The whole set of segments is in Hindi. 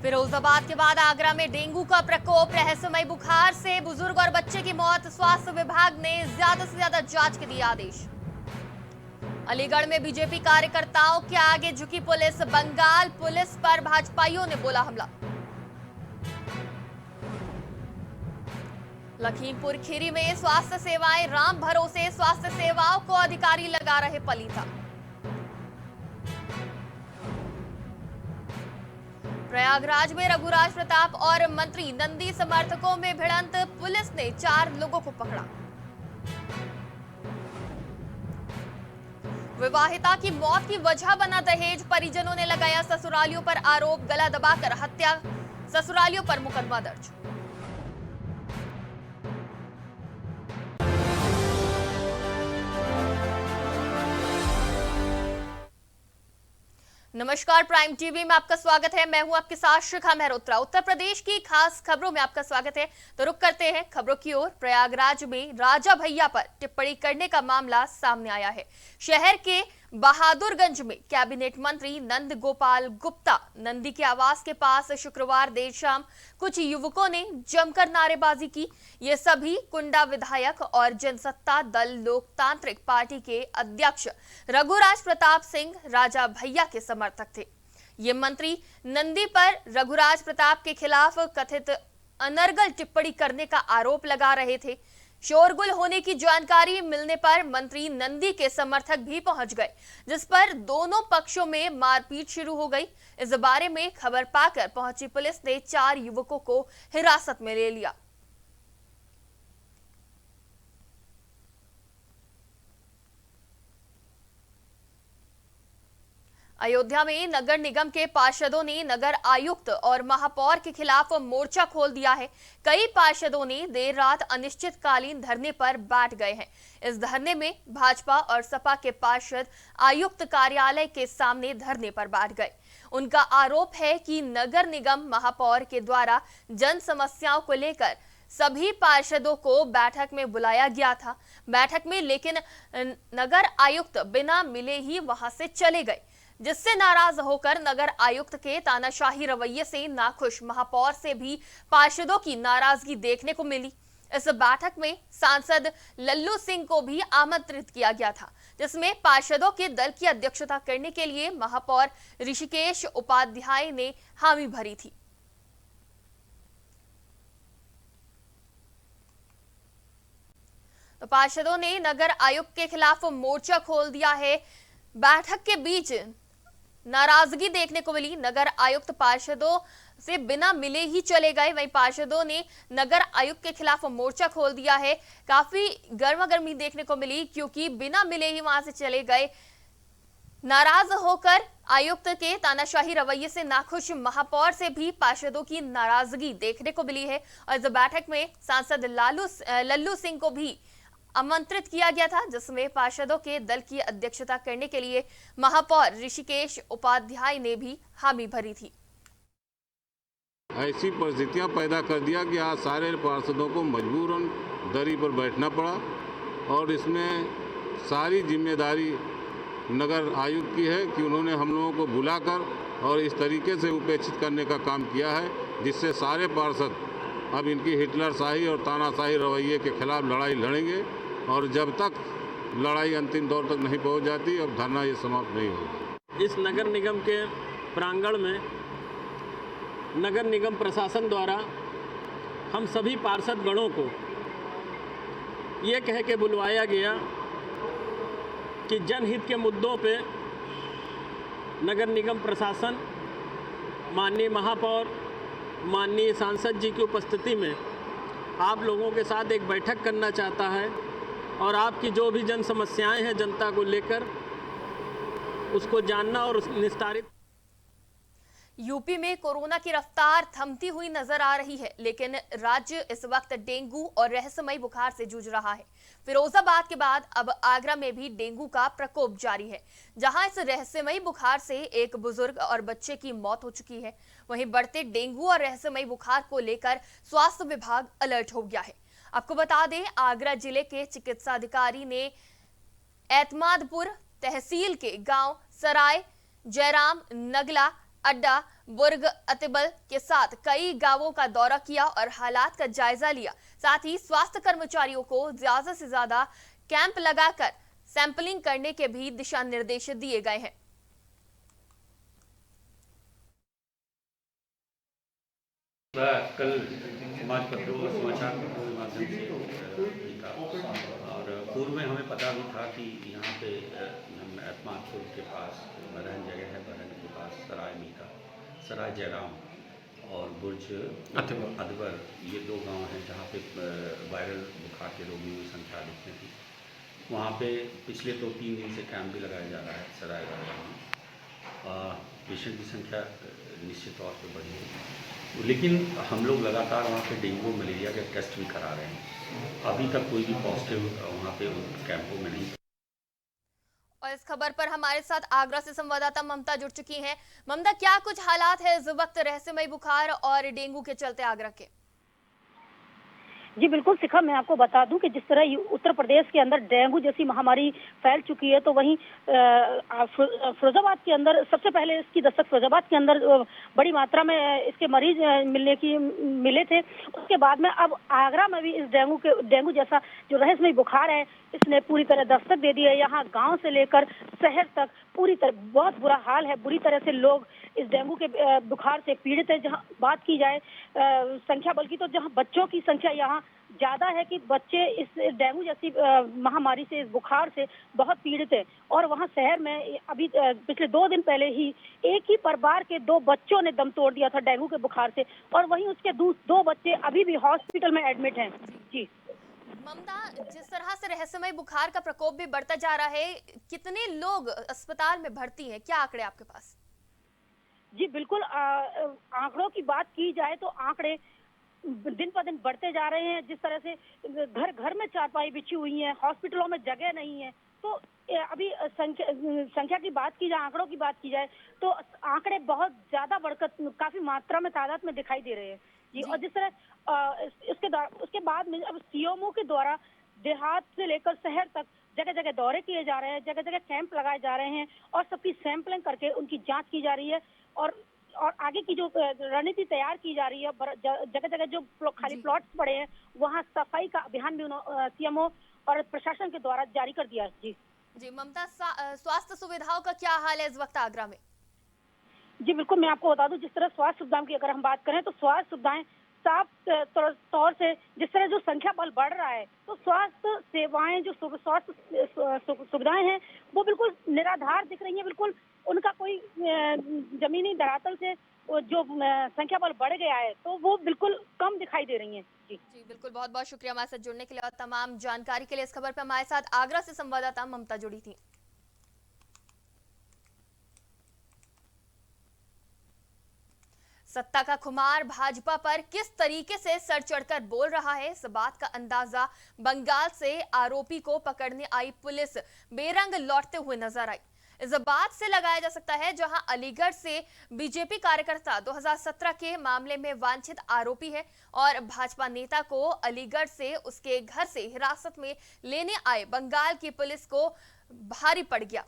फिरोजाबाद के बाद आगरा में डेंगू का प्रकोप, रहस्यमय बुखार से बुजुर्ग और बच्चे की मौत। स्वास्थ्य विभाग ने ज्यादा से ज्यादा जांच के दिए आदेश। अलीगढ़ में बीजेपी कार्यकर्ताओं के आगे झुकी पुलिस, बंगाल पुलिस पर भाजपाइयों ने बोला हमला। लखीमपुर खीरी में स्वास्थ्य सेवाएं राम भरोसे, स्वास्थ्य सेवाओं को अधिकारी लगा रहे पलीता। प्रयागराज में रघुराज प्रताप और मंत्री नंदी समर्थकों में भिड़ंत, पुलिस ने 4 लोगों को पकड़ा। विवाहिता की मौत की वजह बना दहेज, परिजनों ने लगाया ससुरालियों पर आरोप, गला दबाकर हत्या, ससुरालियों पर मुकदमा दर्ज। नमस्कार, प्राइम टीवी में आपका स्वागत है। मैं हूं आपके साथ शिखा मेहरोत्रा। उत्तर प्रदेश की खास खबरों में आपका स्वागत है। तो रुक करते हैं खबरों की ओर। प्रयागराज में राजा भैया पर टिप्पणी करने का मामला सामने आया है। शहर के बहादुरगंज में कैबिनेट मंत्री नंद गोपाल गुप्ता नंदी के आवास के पास शुक्रवार देर शाम कुछ युवकों ने जमकर नारेबाजी की। ये सभी कुंडा विधायक और जनसत्ता दल लोकतांत्रिक पार्टी के अध्यक्ष रघुराज प्रताप सिंह राजा भैया के समर्थक थे। ये मंत्री नंदी पर रघुराज प्रताप के खिलाफ कथित अनर्गल टिप्पणी करने का आरोप लगा रहे थे। शोरगुल होने की जानकारी मिलने पर मंत्री नंदी के समर्थक भी पहुंच गए, जिस पर दोनों पक्षों में मारपीट शुरू हो गई। इस बारे में खबर पाकर पहुंची पुलिस ने 4 युवकों को हिरासत में ले लिया। अयोध्या में नगर निगम के पार्षदों ने नगर आयुक्त और महापौर के खिलाफ मोर्चा खोल दिया है। कई पार्षदों ने देर रात अनिश्चितकालीन धरने पर बैठ गए हैं। इस धरने में भाजपा और सपा के पार्षद आयुक्त कार्यालय के सामने धरने पर बैठ गए। उनका आरोप है कि नगर निगम महापौर के द्वारा जन समस्याओं को लेकर सभी पार्षदों को बैठक में बुलाया गया था। बैठक में लेकिन नगर आयुक्त बिना मिले ही वहां से चले गए, जिससे नाराज होकर नगर आयुक्त के तानाशाही रवैये से नाखुश महापौर से भी पार्षदों की नाराजगी देखने को मिली। इस बैठक में सांसद लल्लू सिंह को भी आमंत्रित किया गया था, जिसमें पार्षदों के दल की अध्यक्षता करने के लिए महापौर ऋषिकेश उपाध्याय ने हामी भरी थी। तो पार्षदों ने नगर आयुक्त के खिलाफ मोर्चा खोल दिया है। बैठक के बीच नाराजगी देखने को मिली। नगर आयुक्त पार्षदों से बिना मिले ही चले गए। वहीं पार्षदों ने नगर आयुक्त के खिलाफ मोर्चा खोल दिया है। काफी गर्मागर्मी देखने को मिली, क्योंकि बिना मिले ही वहां से चले गए। नाराज होकर आयुक्त के तानाशाही रवैये से नाखुश महापौर से भी पार्षदों की नाराजगी देखने को मिली है। और इस बैठक में सांसद लल्लू सिंह को भी आमंत्रित किया गया था, जिसमें पार्षदों के दल की अध्यक्षता करने के लिए महापौर ऋषिकेश उपाध्याय ने भी हामी भरी थी। ऐसी परिस्थितियां पैदा कर दिया कि आज सारे पार्षदों को मजबूरन दरी पर बैठना पड़ा, और इसमें सारी जिम्मेदारी नगर आयुक्त की है कि उन्होंने हम लोगों को बुलाकर और इस तरीके से उपेक्षित करने का काम किया है, जिससे सारे पार्षद अब इनकी हिटलरशाही और तानाशाही रवैये के खिलाफ लड़ाई लड़ेंगे, और जब तक लड़ाई अंतिम दौर तक नहीं पहुंच जाती अब धरना ये समाप्त नहीं होगा। इस नगर निगम के प्रांगण में नगर निगम प्रशासन द्वारा हम सभी पार्षद गणों को ये कह के बुलवाया गया कि जनहित के मुद्दों पे नगर निगम प्रशासन माननीय महापौर, माननीय सांसद जी की उपस्थिति में आप लोगों के साथ एक बैठक करना चाहता है, और आपकी जो भी जन समस्याएं हैं जनता को लेकर उसको जानना और निस्तारित। यूपी में कोरोना की रफ्तार थमती हुई नजर आ रही है, लेकिन राज्य इस वक्त डेंगू और रहस्यमय बुखार से जूझ रहा है। फिरोजाबाद के बाद अब आगरा में भी डेंगू का प्रकोप जारी है, जहां इस रहस्यमय बुखार से एक बुजुर्ग और बच्चे की मौत हो चुकी है। वहीं बढ़ते डेंगू और रहस्यमय बुखार को लेकर स्वास्थ्य विभाग अलर्ट हो गया है। आपको बता दें, आगरा जिले के चिकित्सा अधिकारी ने एतमादपुर तहसील के गांव सराय जयराम नगला अड्डा बुर्ग अतिबल के साथ कई गांवों का दौरा किया और हालात का जायजा लिया। साथ ही स्वास्थ्य कर्मचारियों को ज्यादा से ज्यादा कैंप लगाकर सैंपलिंग करने के भी दिशा निर्देश दिए गए हैं। कल समाज पत्रों और समाचार पत्रों के माध्यम से देखा और पूर्व में हमें पता भी था कि यहाँ पे एतमादपुर के पास बरहन जगह है, बरहन के पास सराय मीठा, सराय जयराम और बुर्ज अदबर, ये दो गांव हैं जहाँ पे वायरल बुखार के रोगियों की संख्या अधिक थी। वहाँ पे पिछले 2-3 दिन से कैंप भी लगाया जा रहा है सराय जयराम में। पेशेंट की संख्या निश्चित तौर पर बढ़ी है, लेकिन हम लोग लगातार वहाँ पे डेंगू मलेरिया के टेस्ट भी करा रहे हैं। अभी तक कोई भी पॉजिटिव वहाँ पे उन कैंपों में नहीं। और इस खबर पर हमारे साथ आगरा से संवाददाता ममता जुड़ चुकी हैं। ममता, क्या कुछ हालात है इस वक्त रहस्यमय बुखार और डेंगू के चलते आगरा के? जी बिल्कुल शिखा, मैं आपको बता दूं कि जिस तरह उत्तर प्रदेश के अंदर डेंगू जैसी महामारी फैल चुकी है, तो वहीं फिरोजाबाद के अंदर सबसे पहले इसकी दस्तक फिरोजाबाद के अंदर बड़ी मात्रा में इसके मरीज मिले थे। उसके बाद में अब आगरा में भी इस डेंगू जैसा जो रहस्यमय बुखार है, इसने पूरी तरह दस्तक दे दी है। यहाँ गांव से लेकर शहर तक पूरी तरह बहुत बुरा हाल है। बुरी तरह से लोग इस डेंगू के बुखार से पीड़ित है। जहाँ बात की जाए संख्या, बल्कि तो जहाँ बच्चों की संख्या यहाँ ज्यादा है कि बच्चे इस डेंगू जैसी महामारी से, इस बुखार से बहुत पीड़ित है। और वहाँ शहर में अभी पिछले 2 दिन पहले ही एक ही परिवार के 2 बच्चों ने दम तोड़ दिया था डेंगू के बुखार से, और वहीं उसके 2 बच्चे अभी भी हॉस्पिटल में एडमिट हैं। जी ममता, जिस तरह से रहस्यमय बुखार का प्रकोप भी बढ़ता जा रहा है, कितने लोग अस्पताल में भर्ती हैं, क्या आंकड़े आपके पास? जी बिल्कुल, आंकड़ों की बात की जाए तो आंकड़े दिन पर दिन बढ़ते जा रहे हैं। जिस तरह से घर घर में चारपाई बिछी हुई है, हॉस्पिटलों में जगह नहीं है, तो अभी संख्या की बात की जाए, आंकड़ों की बात की जाए तो आंकड़े बहुत ज्यादा बढ़कर काफी मात्रा में तादाद में दिखाई दे रहे हैं जी। और जिस तरह उसके बाद में अब सीएमओ के द्वारा देहात से लेकर शहर तक जगह जगह दौरे किए जा रहे हैं, जगह जगह कैंप लगाए जा रहे हैं और सबकी सैंपलिंग करके उनकी जांच की जा रही है। और आगे की जो रणनीति तैयार की जा रही है, जगह जगह जो खाली प्लॉट्स पड़े हैं वहाँ सफाई का अभियान भी सीएमओ और प्रशासन के द्वारा जारी कर दिया है। जी ममता, स्वास्थ्य सुविधाओं का क्या हाल है इस वक्त आगरा में? जी बिल्कुल, मैं आपको बता दूं, जिस तरह स्वास्थ्य सुविधाओं की अगर हम बात करें तो स्वास्थ्य सुविधाएं साफ तौर से, जिस तरह जो संख्या बल बढ़ रहा है तो स्वास्थ्य सेवाएं, जो स्वास्थ्य सुविधाएं हैं वो बिल्कुल निराधार दिख रही हैं। बिल्कुल उनका कोई जमीनी धरातल से जो संख्या बल बढ़ गया है तो वो बिल्कुल कम दिखाई दे रही हैं। जी बिल्कुल, बहुत बहुत शुक्रिया हमारे साथ जुड़ने के लिए और तमाम जानकारी के लिए। इस खबर पर हमारे साथ आगरा से संवाददाता ममता जुड़ी थी। सत्ता का खुमार भाजपा पर किस तरीके से सर चढ़कर बोल रहा है, इस बात का अंदाजा बंगाल से आरोपी को पकड़ने आई पुलिस बेरंग लौटते हुए नजर आई। इस बात से लगाया जा सकता है, जहां अलीगढ़ से बीजेपी कार्यकर्ता 2017 के मामले में वांछित आरोपी है और भाजपा नेता को अलीगढ़ से उसके घर से हिरासत में लेने आए बंगाल की पुलिस को भारी पड़ गया।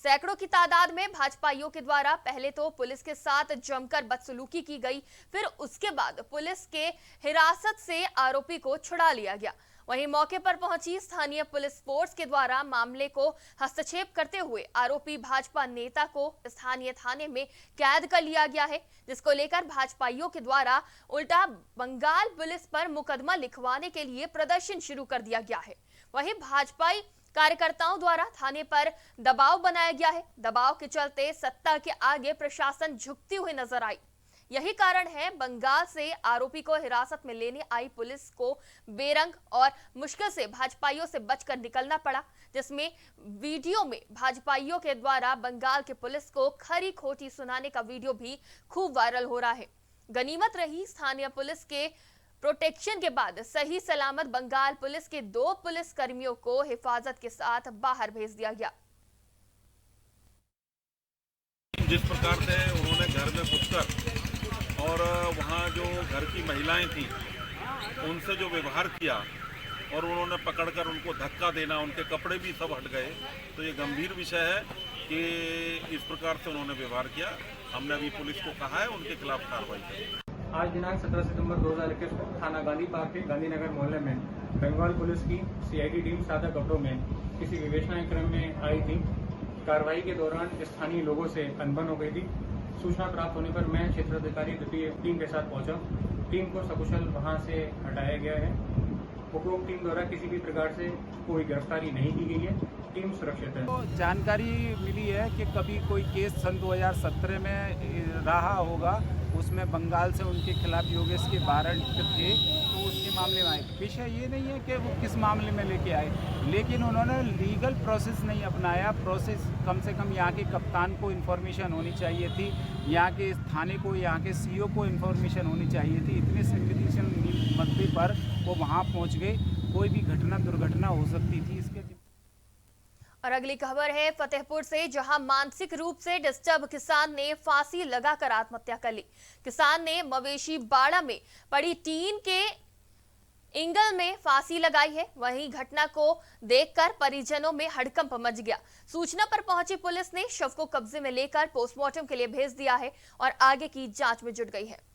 सैकड़ों की तादाद में भाजपाइयों के द्वारा पहले तो पुलिस के साथ जमकर बदसलूकी की गई, फिर उसके बाद पुलिस के हिरासत से आरोपी को छुड़ा लिया गया। वहीं मौके पर पहुंची स्थानीय पुलिस फोर्स के द्वारा मामले को हस्तक्षेप करते हुए आरोपी भाजपा नेता को स्थानीय थाने में कैद कर लिया गया है, जिसको लेकर भाजपाइयों के द्वारा उल्टा बंगाल पुलिस पर मुकदमा लिखवाने के लिए प्रदर्शन शुरू कर दिया गया है। वहीं भाजपाई कार्यकर्ताओं द्वारा थाने पर दबाव बनाया गया है। दबाव के चलते सत्ता के आगे प्रशासन झुकती हुई नजर आई। यही कारण है बंगाल से आरोपी को हिरासत में लेने आई पुलिस को बेरंग और मुश्किल से भाजपाइयों से बचकर निकलना पड़ा, जिसमें वीडियो में भाजपाइयों के द्वारा बंगाल के पुलिस को खरी खोटी सुनाने का वीडियो भी खूब वायरल हो रहा है। गनीमत रही स्थानीय पुलिस के प्रोटेक्शन के बाद सही सलामत बंगाल पुलिस के 2 पुलिस कर्मियों को हिफाजत के साथ बाहर भेज दिया गया। जिस प्रकार से उन्होंने घर में घुसकर और वहाँ जो घर की महिलाएं थी उनसे जो व्यवहार किया और उन्होंने पकड़कर उनको धक्का देना, उनके कपड़े भी सब हट गए, तो ये गंभीर विषय है कि इस प्रकार से उन्होंने व्यवहार किया। हमने अभी पुलिस को कहा है उनके खिलाफ कार्रवाई करें। आज दिनांक 17 सितंबर 2021 को थाना गांधी पार्क के गांधीनगर मोहल्ले में बंगाल पुलिस की सीआईडी टीम सादा कपड़ों में किसी विवेचना क्रम में आई थी। कार्रवाई के दौरान स्थानीय लोगों से अनबन हो गई थी। सूचना प्राप्त होने पर मैं क्षेत्राधिकारी द्वितीय टीम के साथ पहुंचा। टीम को सकुशल वहां से हटाया गया है। उपरोक्त टीम द्वारा किसी भी प्रकार से कोई गिरफ्तारी नहीं की गई है। टीम सुरक्षित है। तो जानकारी मिली है कि कभी कोई केस सन 2017 में रहा होगा, उसमें बंगाल से उनके खिलाफ योगेश के वारंट थे, तो उसके मामले में आए। विषय ये नहीं है कि वो किस मामले में लेके आए, लेकिन उन्होंने लीगल प्रोसेस नहीं अपनाया। प्रोसेस कम से कम यहाँ के कप्तान को इन्फॉर्मेशन होनी चाहिए थी, यहाँ के थाने को, यहाँ के सीओ को इन्फॉर्मेशन होनी चाहिए थी। इतने संवेदनशील मुद्दे पर वो वहाँ पहुँच गए। कोई भी घटना दुर्घटना हो सकती थी। इसके और अगली खबर है फतेहपुर से, जहां मानसिक रूप से डिस्टर्ब किसान ने फांसी लगाकर आत्महत्या कर ली। किसान ने मवेशी बाड़ा में पड़ी टीन के एंगल में फांसी लगाई है। वहीं घटना को देखकर परिजनों में हड़कंप मच गया। सूचना पर पहुंची पुलिस ने शव को कब्जे में लेकर पोस्टमार्टम के लिए भेज दिया है और आगे की जांच में जुट गई है।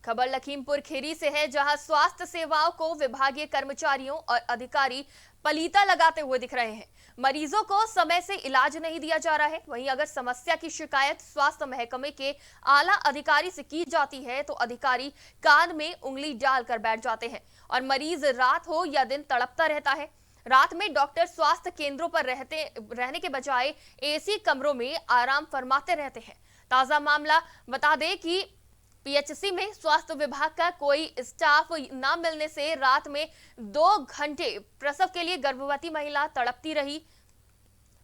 खबर लखीमपुर खीरी से है, जहां स्वास्थ्य सेवाओं को विभागीय कर्मचारियों और अधिकारी पलीता लगाते हुए दिख रहे हैं। मरीजों को समय से इलाज नहीं दिया जा रहा है। वहीं अगर समस्या की शिकायत स्वास्थ्य महकमे के आला अधिकारी से की जाती है तो अधिकारी कान में उंगली डालकर बैठ जाते हैं और मरीज रात हो या दिन तड़पता रहता है। रात में डॉक्टर स्वास्थ्य केंद्रों पर रहने के बजाय एसी कमरों में आराम फरमाते रहते हैं। ताजा मामला बता दें कि पीएचसी में स्वास्थ्य विभाग का कोई स्टाफ न मिलने से रात में 2 घंटे प्रसव के लिए गर्भवती महिला तड़पती रही।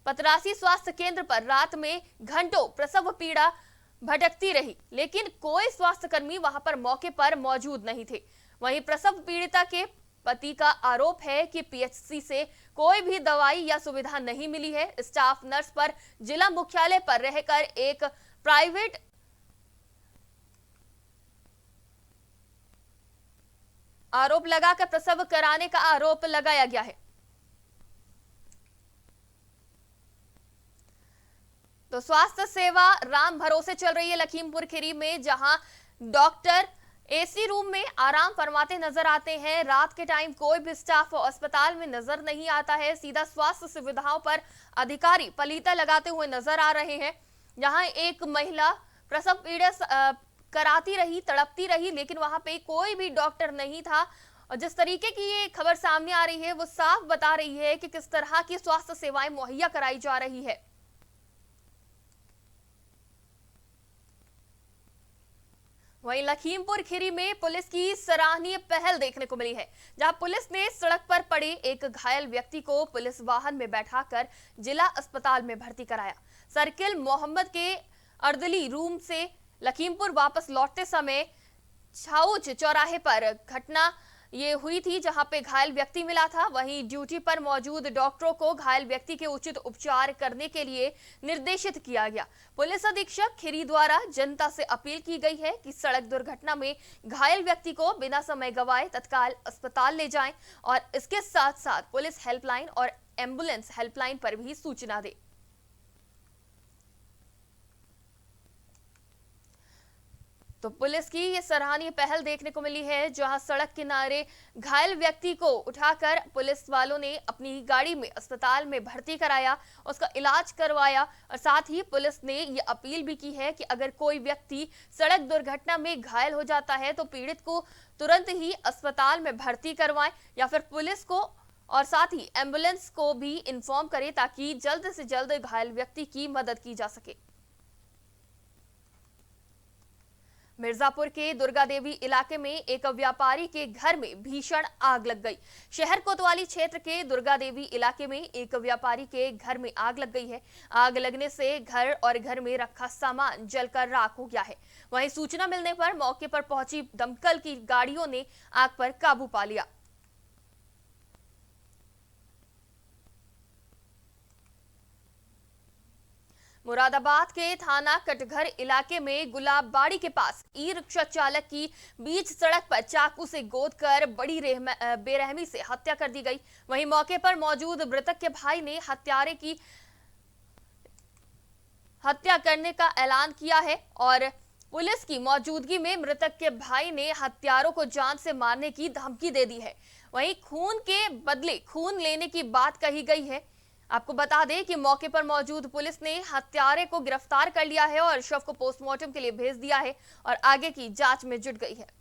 पतरासी स्वास्थ्य केंद्र पर रात में घंटों प्रसव पीड़ा भटकती रही, लेकिन कोई स्वास्थ्यकर्मी वहां पर मौके पर मौजूद नहीं थे। वहीं प्रसव पीड़िता के पति का आरोप है कि पीएचसी से कोई भी दवाई या सुविधा नहीं मिली है। स्टाफ नर्स पर जिला मुख्यालय पर रहकर एक प्राइवेट आरोप लगाकर प्रसव कराने का आरोप लगाया गया है। तो स्वास्थ्य सेवा राम भरोसे चल रही है लखीमपुर खीरी में, जहां डॉक्टर एसी रूम में आराम फरमाते नजर आते हैं। रात के टाइम कोई भी स्टाफ अस्पताल में नजर नहीं आता है। सीधा स्वास्थ्य सुविधाओं पर अधिकारी पलीता लगाते हुए नजर आ रहे हैं। जहां एक महिला प्रसव पीड़ा कराती रही, तड़पती रही, लेकिन वहां पे कोई भी डॉक्टर नहीं था। और जिस तरीके की ये खबर सामने आ रही है वो साफ बता रही है कि किस तरह की स्वास्थ्य सेवाएं मुहैया कराई जा रही है। वहीं लखीमपुर खीरी में पुलिस की सराहनीय पहल देखने को मिली है, जहां पुलिस ने सड़क पर पड़े एक घायल व्यक्ति को पुलिस वाहन में बैठाकर जिला अस्पताल में भर्ती कराया। सर्किल मोहम्मद के अर्दली रूम से लखीमपुर वापस लौटते समय छाउच चौराहे पर घटना ये हुई थी, जहां पे घायल व्यक्ति मिला था। वहीं ड्यूटी पर मौजूद डॉक्टरों को घायल व्यक्ति के उचित उपचार करने के लिए निर्देशित किया गया। पुलिस अधीक्षक खीरी द्वारा जनता से अपील की गई है कि सड़क दुर्घटना में घायल व्यक्ति को बिना समय गंवाए तत्काल अस्पताल ले जाएं और इसके साथ साथ पुलिस हेल्पलाइन और एम्बुलेंस हेल्पलाइन पर भी सूचना दे। तो पुलिस की ये सराहनीय पहल देखने को मिली है, जहां सड़क किनारे घायल व्यक्ति को उठाकर पुलिस वालों ने अपनी गाड़ी में अस्पताल में भर्ती कराया, उसका इलाज करवाया। और साथ ही पुलिस ने ये अपील भी की है कि अगर कोई व्यक्ति सड़क दुर्घटना में घायल हो जाता है तो पीड़ित को तुरंत ही अस्पताल में भर्ती करवाएं या फिर पुलिस को और साथ ही एम्बुलेंस को भी इन्फॉर्म करें, ताकि जल्द से जल्द घायल व्यक्ति की मदद की जा सके। मिर्जापुर के दुर्गा देवी इलाके में एक व्यापारी के घर में भीषण आग लग गई। शहर कोतवाली क्षेत्र के दुर्गा देवी इलाके में एक व्यापारी के घर में आग लग गई है। आग लगने से घर और घर में रखा सामान जलकर राख हो गया है। वहीं सूचना मिलने पर मौके पर पहुंची दमकल की गाड़ियों ने आग पर काबू पा लिया। मुरादाबाद के थाना कटघर इलाके में गुलाबबाड़ी के पास ई रिक्शा चालक की बीच सड़क पर चाकू से गोदकर बड़ी बेरहमी से हत्या कर दी गई। वहीं मौके पर मौजूद मृतक के भाई ने हत्यारे की हत्या करने का ऐलान किया है और पुलिस की मौजूदगी में मृतक के भाई ने हत्यारों को जान से मारने की धमकी दे दी है। वहीं खून के बदले खून लेने की बात कही गई है। आपको बता दें कि मौके पर मौजूद पुलिस ने हत्यारे को गिरफ्तार कर लिया है और शव को पोस्टमार्टम के लिए भेज दिया है और आगे की जांच में जुट गई है।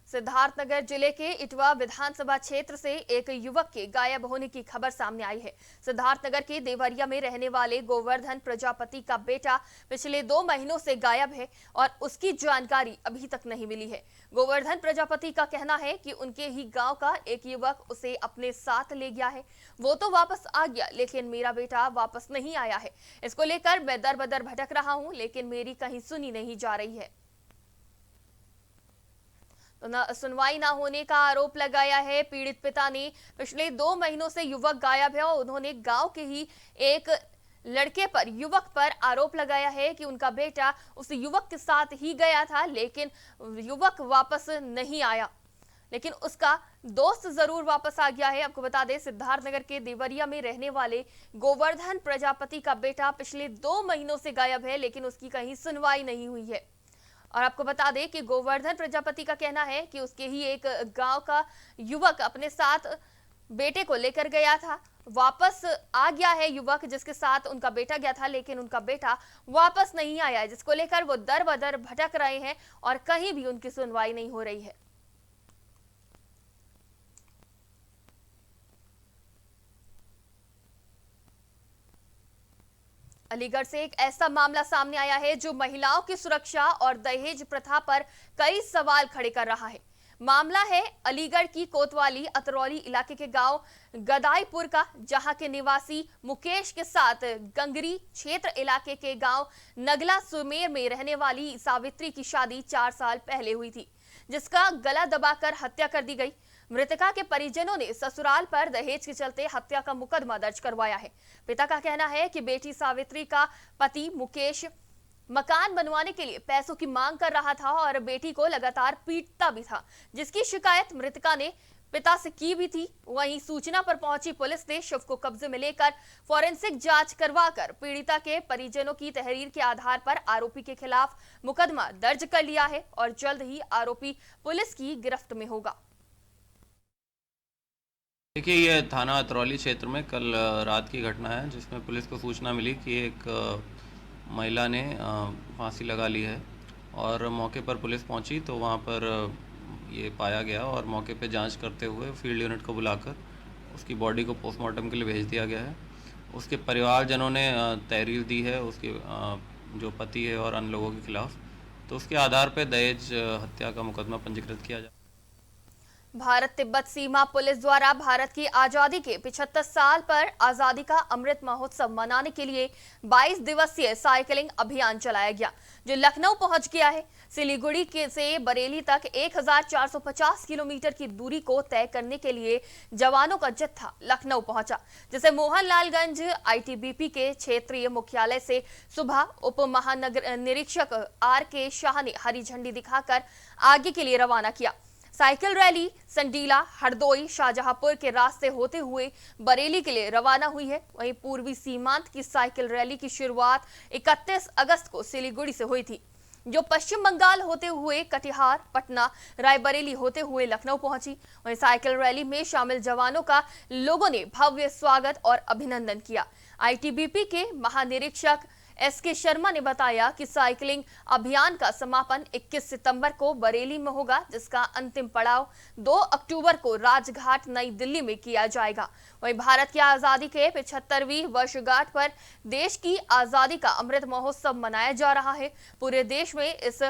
सिद्धार्थनगर जिले के इटवा विधानसभा क्षेत्र से एक युवक के गायब होने की खबर सामने आई है। सिद्धार्थनगर के देवरिया में रहने वाले गोवर्धन प्रजापति का बेटा पिछले 2 महीनों से गायब है और उसकी जानकारी अभी तक नहीं मिली है। गोवर्धन प्रजापति का कहना है कि उनके ही गांव का एक युवक उसे अपने साथ ले गया है। वो तो वापस आ गया, लेकिन मेरा बेटा वापस नहीं आया है। इसको लेकर मैं दर बदर भटक रहा हूं, लेकिन मेरी कहीं सुनी नहीं जा रही है। तो सुनवाई ना होने का आरोप लगाया है पीड़ित पिता ने। पिछले 2 महीनों से युवक गायब है और उन्होंने गांव के ही एक लड़के पर युवक पर आरोप लगाया है कि उनका बेटा उस युवक के साथ ही गया था, लेकिन युवक वापस नहीं आया, लेकिन उसका दोस्त जरूर वापस आ गया है। आपको बता दें, सिद्धार्थनगर के देवरिया में रहने वाले गोवर्धन प्रजापति का बेटा पिछले 2 महीनों से गायब है, लेकिन उसकी कहीं सुनवाई नहीं हुई है। और आपको बता दें कि गोवर्धन प्रजापति का कहना है कि उसके ही एक गांव का युवक अपने साथ बेटे को लेकर गया था, वापस आ गया है युवक जिसके साथ उनका बेटा गया था, लेकिन उनका बेटा वापस नहीं आया है, जिसको लेकर वो दर बदर भटक रहे हैं और कहीं भी उनकी सुनवाई नहीं हो रही है। अलीगढ़ से एक ऐसा मामला सामने आया है जो महिलाओं की सुरक्षा और दहेज प्रथा पर कई सवाल खड़े कर रहा है। मामला है अलीगढ़ की कोतवाली अतरौली इलाके के गांव गदाईपुर का, जहां के निवासी मुकेश के साथ गंगरी क्षेत्र इलाके के गांव नगला सुमेर में रहने वाली सावित्री की शादी 4 साल पहले हुई थी, जिसका गला दबाकर हत्या कर दी गई। मृतका के परिजनों ने ससुराल पर दहेज के चलते हत्या का मुकदमा दर्ज करवाया है। पिता का कहना है कि बेटी सावित्री का पति मुकेश मकान बनवाने के लिए पैसों की मांग कर रहा था और बेटी को लगातार पीटता भी था, जिसकी शिकायत मृतका ने पिता से की भी थी। वहीं सूचना पर पहुंची पुलिस ने शव को कब्जे में लेकर फॉरेंसिक जांच करवाकर पीड़िता के परिजनों की तहरीर के आधार पर आरोपी के खिलाफ मुकदमा दर्ज कर लिया है और जल्द ही आरोपी पुलिस की गिरफ्त में होगा। देखिए, ये थाना अतरौली क्षेत्र में कल रात की घटना है, जिसमें पुलिस को सूचना मिली कि एक महिला ने फांसी लगा ली है और मौके पर पुलिस पहुंची तो वहां पर ये पाया गया और मौके पे जांच करते हुए फील्ड यूनिट को बुलाकर उसकी बॉडी को पोस्टमार्टम के लिए भेज दिया गया है। उसके परिवारजनों ने तहरीर दी है उसके जो पति है और अन्य लोगों के खिलाफ, तो उसके आधार पर दहेज हत्या का मुकदमा पंजीकृत किया जाए। भारत तिब्बत सीमा पुलिस द्वारा भारत की आजादी के 75 साल पर आजादी का अमृत महोत्सव मनाने के लिए 22 दिवसीय साइकिलिंग अभियान चलाया गया, जो लखनऊ पहुंच गया है। सिलीगुड़ी से बरेली तक 1450 किलोमीटर की दूरी को तय करने के लिए जवानों का जत्था लखनऊ पहुंचा, जिसे मोहनलालगंज आईटीबीपी के क्षेत्रीय मुख्यालय से सुबह उप महानगर निरीक्षक RK शाह ने हरी झंडी दिखाकर आगे के लिए रवाना किया। साइकिल रैली संडीला, हरदोई, शाहजहांपुर के रास्ते होते हुए बरेली के लिए रवाना हुई है। वहीं पूर्वी सीमांत की साइकिल रैली की शुरुआत 31 अगस्त को सिलीगुड़ी से हुई थी, जो पश्चिम बंगाल होते हुए कटिहार, पटना, रायबरेली होते हुए लखनऊ पहुंची। वहीं साइकिल रैली में शामिल जवानों का लोगों ने भव्य स्वागत और अभिनंदन किया। आईटीबीपी के महानिरीक्षक SK शर्मा ने बताया कि साइकिलिंग अभियान का समापन 21 सितंबर को बरेली में होगा, जिसका अंतिम पड़ाव 2 अक्टूबर को राजघाट नई दिल्ली में किया जाएगा। वहीं भारत की आजादी के 75वीं वर्षगांठ पर देश की आजादी का अमृत महोत्सव मनाया जा रहा है। पूरे देश में इस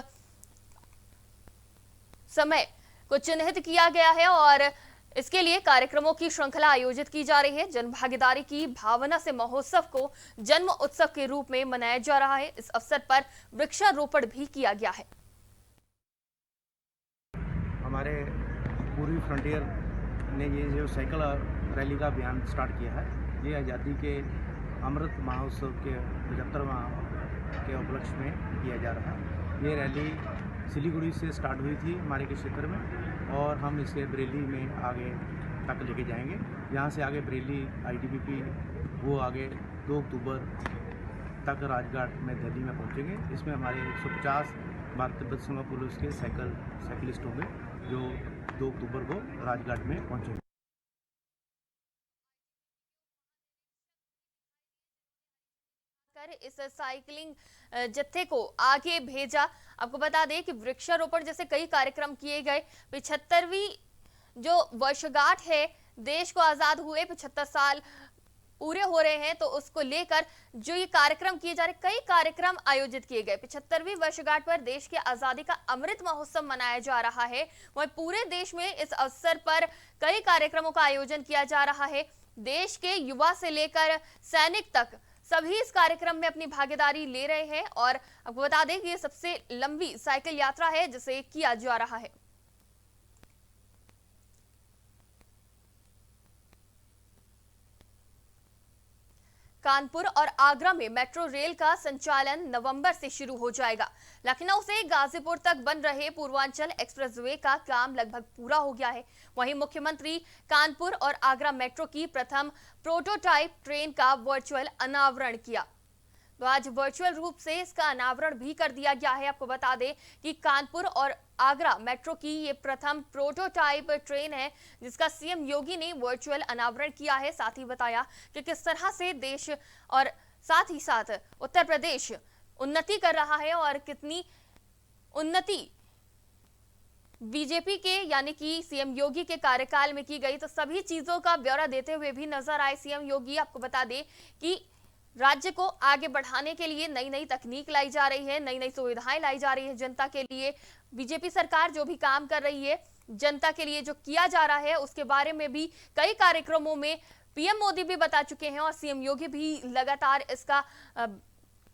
समय को चिन्हित किया गया है और इसके लिए कार्यक्रमों की श्रृंखला आयोजित की जा रही है। जन भागीदारी की भावना से महोत्सव को जन्म उत्सव के रूप में मनाया जा रहा है। इस अवसर पर वृक्षारोपण भी किया गया है। हमारे पूर्वी फ्रंटियर ने ये जो साइकिल रैली का अभियान स्टार्ट किया है। ये आज़ादी के अमृत महोत्सव के 75वां के उपलक्ष्य में किया जा रहा है। ये रैली सिलीगुड़ी से स्टार्ट हुई थी हमारे के क्षेत्र में, और हम इसे बरेली में आगे तक लेके जाएंगे। यहाँ से आगे बरेली ITBP वो आगे 2 अक्टूबर तक राजघाट में दिल्ली में पहुँचेंगे। इसमें हमारे 150 भारतीय तिब्बत सीमा पुलिस के साइकिलिस्ट होंगे जो 2 अक्टूबर को राजघाट में पहुँचेंगे। इस साइकिलिंग जत्थे को आगे भेजा। आपको बता दें कि वृक्षारोपण जैसे कई कार्यक्रम किए गए। 75वीं जो वर्षगांठ है, देश को आजाद हुए 75 साल पूरे हो रहे हैं, तो उसको लेकर जो ये कार्यक्रम किए जा रहे, कई कार्यक्रम आयोजित किए गए। 75वीं वर्षगांठ पर देश की आजादी का अमृत महोत्सव मनाया जा रहा है। वहीं पूरे देश में इस अवसर पर कई कार्यक्रमों का आयोजन किया जा रहा है। देश के युवा से लेकर सैनिक तक सभी इस कार्यक्रम में अपनी भागीदारी ले रहे हैं। और आपको बता दें कि ये सबसे लंबी साइकिल यात्रा है जिसे किया जा रहा है। कानपुर और आगरा में मेट्रो रेल का संचालन नवंबर से शुरू हो जाएगा। लखनऊ से गाजीपुर तक बन रहे पूर्वांचल एक्सप्रेसवे का काम लगभग पूरा हो गया है। वहीं मुख्यमंत्री कानपुर और आगरा मेट्रो की प्रथम प्रोटोटाइप ट्रेन का वर्चुअल अनावरण किया। तो आज वर्चुअल रूप से इसका अनावरण भी कर दिया गया है। आपको बता दें कि कानपुर और आगरा मेट्रो की ये प्रथम प्रोटोटाइप ट्रेन है जिसका सीएम योगी ने वर्चुअल अनावरण किया है। साथ ही बताया कि किस तरह से देश और साथ ही साथ उत्तर प्रदेश उन्नति कर रहा है और कितनी उन्नति बीजेपी के यानी कि सीएम योगी के कार्यकाल में की गई। तो सभी चीजों का ब्यौरा देते हुए भी नजर आए सीएम योगी। आपको बता दें कि राज्य को आगे बढ़ाने के लिए नई नई तकनीक लाई जा रही है, नई नई सुविधाएं लाई जा रही है जनता के लिए। बीजेपी सरकार जो भी काम कर रही है, जनता के लिए जो किया जा रहा है, उसके बारे में भी कई कार्यक्रमों में पीएम मोदी भी बता चुके हैं और सीएम योगी भी लगातार इसका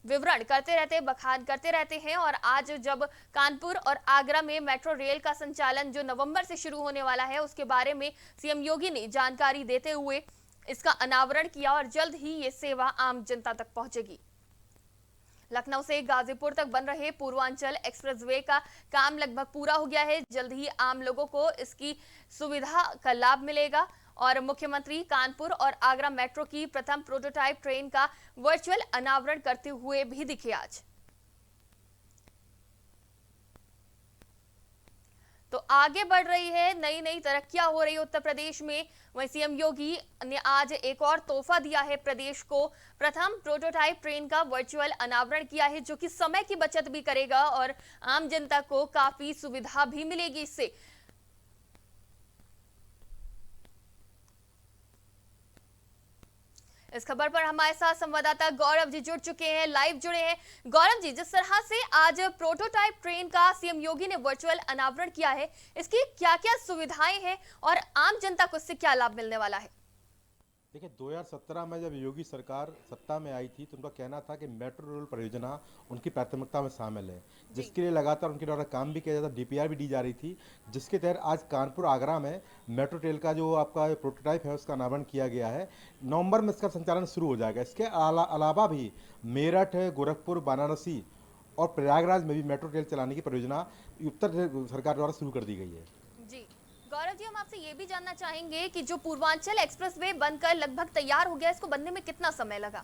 विवरण करते रहते, बखान करते रहते हैं। और आज जब कानपुर और आगरा में मेट्रो रेल का संचालन जो नवंबर से शुरू होने वाला है, उसके बारे में सीएम योगी ने जानकारी देते हुए इसका अनावरण किया और जल्द ही ये सेवा आम जनता तक पहुंचेगी। लखनऊ से गाजीपुर तक बन रहे पूर्वांचल एक्सप्रेसवे का काम लगभग पूरा हो गया है। जल्द ही आम लोगों को इसकी सुविधा का लाभ मिलेगा। और मुख्यमंत्री कानपुर और आगरा मेट्रो की प्रथम प्रोटोटाइप ट्रेन का वर्चुअल अनावरण करते हुए भी दिखे आज। तो आगे बढ़ रही है, नई नई तरक्कियां हो रही है उत्तर प्रदेश में। वहीं सीएम योगी ने आज एक और तोहफा दिया है प्रदेश को। प्रथम प्रोटोटाइप ट्रेन का वर्चुअल अनावरण किया है जो कि समय की बचत भी करेगा और आम जनता को काफी सुविधा भी मिलेगी इससे। इस खबर पर हमारे साथ संवाददाता गौरव जी जुड़ चुके हैं, लाइव जुड़े हैं। गौरव जी, जिस तरह से आज प्रोटोटाइप ट्रेन का सीएम योगी ने वर्चुअल अनावरण किया है, इसकी क्या-क्या सुविधाएं हैं और आम जनता को इससे क्या लाभ मिलने वाला है? देखिए, 2017 में जब योगी सरकार सत्ता में आई थी तो उनका कहना था कि मेट्रो रेल परियोजना उनकी प्राथमिकता में शामिल है, जिसके लिए लगातार उनके द्वारा काम भी किया जाता, DPR भी दी जा रही थी, जिसके तहत आज कानपुर आगरा में मेट्रो रेल का जो आपका प्रोटोटाइप है उसका अनावरण किया गया है। नवंबर में इसका संचालन शुरू हो जाएगा। इसके अलावा भी मेरठ, गोरखपुर, वाराणसी और प्रयागराज में भी मेट्रो रेल चलाने की परियोजना उत्तर सरकार द्वारा शुरू कर दी गई है। जी गौरव जी, हम आपसे ये भी जानना चाहेंगे कि जो पूर्वांचल एक्सप्रेसवे बनकर लगभग तैयार हो गया, इसको बनने में कितना समय लगा?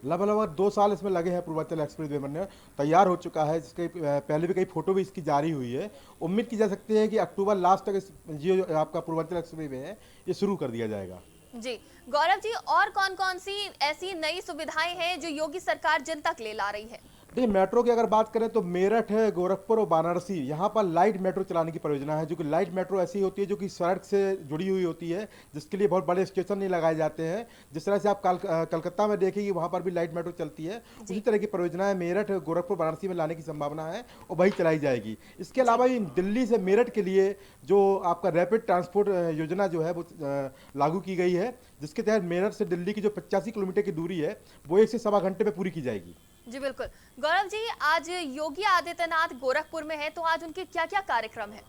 लगभग 2 साल इसमें लगे हैं। पूर्वांचल एक्सप्रेसवे बनने तैयार हो चुका है, जिसके पहले भी कई फोटो भी इसकी जारी हुई है। उम्मीद की जा सकती है कि अक्टूबर लास्ट तक जो आपका पूर्वांचल एक्सप्रेसवे है ये शुरू कर दिया जाएगा। जी गौरव जी, और कौन कौन सी ऐसी नई सुविधाएं हैं जो योगी सरकार जनता के लिए ला रही है? देखिए, मेट्रो की अगर बात करें तो मेरठ है, गोरखपुर और वाराणसी, यहाँ पर लाइट मेट्रो चलाने की परियोजना है। जो कि लाइट मेट्रो ऐसी होती है जो कि सड़क से जुड़ी हुई होती है, जिसके लिए बहुत बड़े स्टेशन नहीं लगाए जाते हैं। जिस तरह से आप कलकत्ता में देखेंगे वहाँ पर भी लाइट मेट्रो चलती है, उसी तरह की परियोजनाएं मेरठ, गोरखपुर, वाराणसी में लाने की संभावना है और वही चलाई जाएगी। इसके अलावा दिल्ली से मेरठ के लिए जो आपका रैपिड ट्रांसपोर्ट योजना जो है वो लागू की गई है, जिसके तहत मेरठ से दिल्ली की जो 85 किलोमीटर की दूरी है वो 1 से सवा घंटे में पूरी की जाएगी। जी बिल्कुल। गौरव जी, आज योगी आदित्यनाथ गोरखपुर में है, तो आज उनके क्या क्या कार्यक्रम है?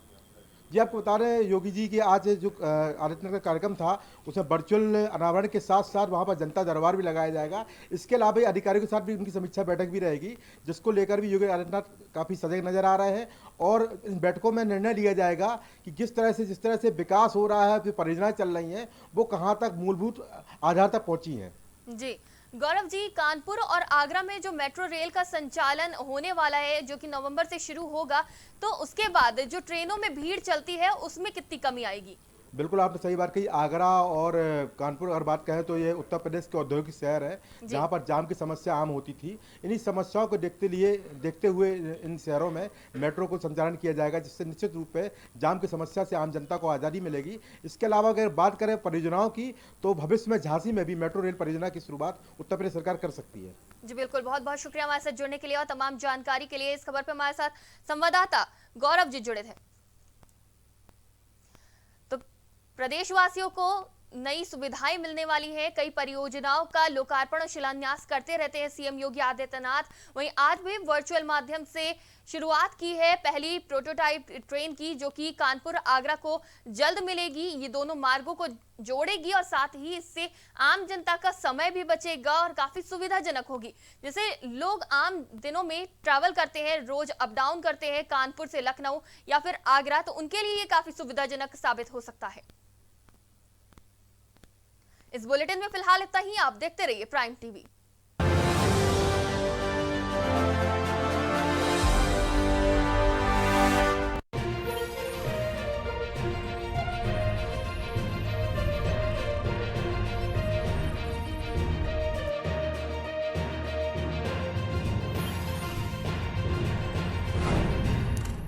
जी आपको बता रहे हैं योगी जी के आज जो आदित्यनाथ का कार्यक्रम था उसमें वर्चुअल अनावरण के साथ साथ वहां पर जनता दरबार भी लगाया जाएगा। इसके अलावा अधिकारियों के साथ भी उनकी समीक्षा बैठक भी रहेगी, जिसको लेकर भी योगी आदित्यनाथ काफ़ी सजग नजर आ रहे हैं। और इन बैठकों में निर्णय लिया जाएगा कि जिस तरह से विकास हो रहा है, जो परियोजनाएं चल रही हैं वो कहाँ तक मूलभूत आधार तक पहुँची हैं। जी गौरव जी, कानपुर और आगरा में जो मेट्रो रेल का संचालन होने वाला है जो कि नवंबर से शुरू होगा, तो उसके बाद जो ट्रेनों में भीड़ चलती है उसमें कितनी कमी आएगी? बिल्कुल आपने सही बात कही। आगरा और कानपुर अगर बात करें तो ये उत्तर प्रदेश के औद्योगिक शहर है जहाँ पर जाम की समस्या आम होती थी। इन्हीं समस्याओं को देखते हुए इन शहरों में मेट्रो को संचालन किया जाएगा, जिससे निश्चित रूप से जाम की समस्या से आम जनता को आज़ादी मिलेगी। इसके अलावा अगर बात करें परियोजनाओं की तो भविष्य में झांसी में भी मेट्रो रेल परियोजना की शुरुआत उत्तर प्रदेश सरकार कर सकती है। जी बिल्कुल, बहुत बहुत शुक्रिया हमारे साथ जुड़ने के लिए और तमाम जानकारी के लिए। इस खबर पर हमारे साथ संवाददाता गौरव जी जुड़े थे। तो प्रदेशवासियों को नई सुविधाएं मिलने वाली है। कई परियोजनाओं का लोकार्पण और शिलान्यास करते रहते हैं सीएम योगी आदित्यनाथ। वहीं आज भी वर्चुअल माध्यम से शुरुआत की है पहली प्रोटोटाइप ट्रेन की, जो कि कानपुर आगरा को जल्द मिलेगी। ये दोनों मार्गों को जोड़ेगी और साथ ही इससे आम जनता का समय भी बचेगा और काफी सुविधाजनक होगी। जैसे लोग आम दिनों में ट्रैवल करते हैं, रोज अप डाउन करते हैं कानपुर से लखनऊ या फिर आगरा, तो उनके लिए ये काफी सुविधाजनक साबित हो सकता है। इस बुलेटिन में फिलहाल इतना ही। आप देखते रहिए प्राइम टीवी।